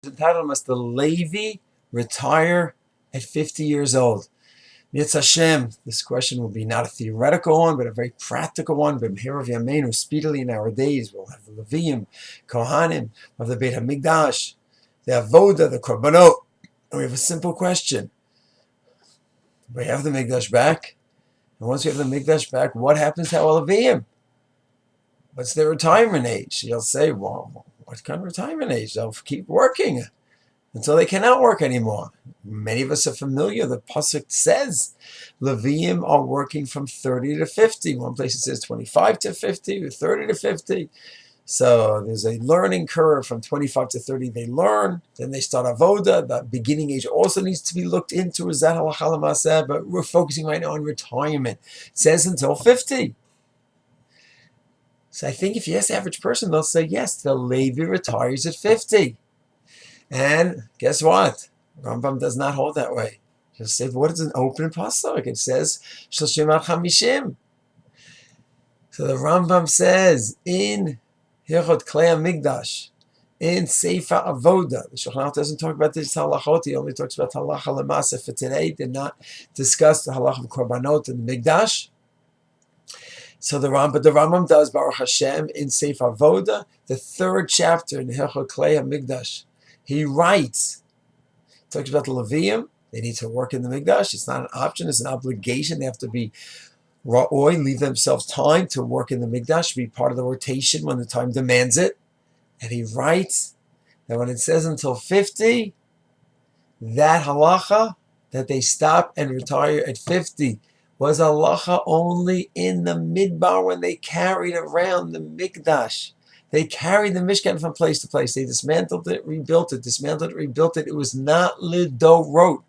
entitled must the Levi retire at 50 years old? Yitz Hashem, this question will be not a theoretical one, but a very practical one. B'mhirav Yameinu, speedily in our days, we'll have the Levim, Kohanim, of the Beit HaMikdash, the Avoda, the Korbanot. And we have a simple question. We have the Mikdash back. And once we have the Mikdash back, what happens to our Levim? What's their retirement age? You'll say, well, what kind of retirement age? They'll keep working until they cannot work anymore. Many of us are familiar. The pasuk says Leviim are working from 30 to 50. One place it says 25 to 50, or 30 to 50. So there's a learning curve from 25 to 30. They learn, then they start avoda. The beginning age also needs to be looked into. Is that halacha l'maaseh? But we're focusing right now on retirement. It says until 50. So I think if you ask the average person, they'll say yes, the Levi retires at 50. And guess what? Rambam does not hold that way. He'll say, what is an open pasuk? It says, Shoshim al Chamishim. So the Rambam says, in Hilchot Klei Mikdash, in Sefer Avoda, the Shulchan Aruch doesn't talk about this halachot, he only talks about halacha l'maaseh for today, did not discuss the halacha of korbanot and the Mikdash. So the Rambam does, Baruch Hashem, in Sefer Avoda, the 3rd chapter in Hilchot Klei Mikdash. He writes, talks about the Levium. They need to work in the Mikdash. It's not an option, it's an obligation. They have to be ra'oi, leave themselves time to work in the Mikdash, be part of the rotation when the time demands it. And he writes that when it says until 50, that halacha, that they stop and retire at 50, was halacha only in the Midbar when they carried around the Mikdash. They carried the Mishkan from place to place. They dismantled it, rebuilt it, dismantled it, rebuilt it. It was not lidorot.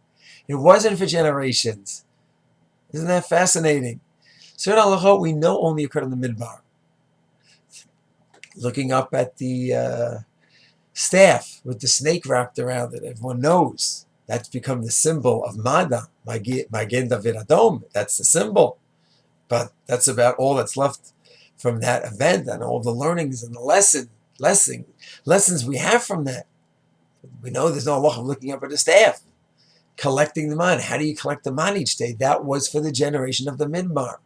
It wasn't for generations. Isn't that fascinating? Certain halachot we know only occurred in the Midbar. Looking up at the staff with the snake wrapped around it, everyone knows that's become the symbol of Mada, Magen David Adom. That's the symbol. But that's about all that's left from that event and all the learnings and the lessons we have from that. We know there's no halacha of looking up at the staff, collecting the man. How do you collect the man each day? That was for the generation of the Midbar.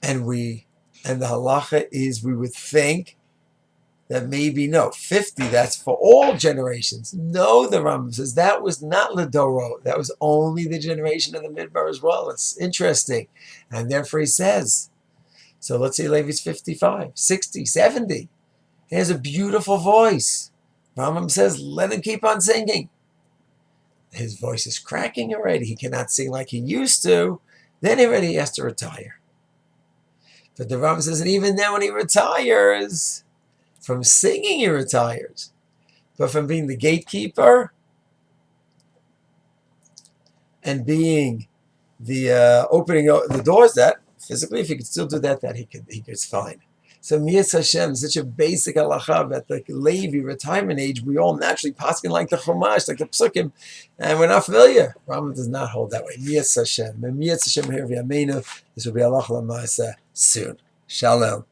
And the halacha is, we would think that maybe no, 50, that's for all generations. No, the Rambam says that was not Ladoro. That was only the generation of the Midbar as well. It's interesting. And therefore he says, so let's say Levi's 55, 60, 70. He has a beautiful voice. Rambam says, let him keep on singing. His voice is cracking already. He cannot sing like he used to. Then he already has to retire. But the Rambam says, and even then when he retires, from singing he retires. But from being the gatekeeper and being the opening the doors, that physically, if he could still do that it's fine. So Miyas Hashem, such a basic halacha at the Levi retirement age, we all naturally paskin like the Chumash, like the Psukim, and we're not familiar. Rambam does not hold that way. Miyas Hashem. Miyas Hashem here v'yameinu. This will be halacha l'maaseh soon. Shalom.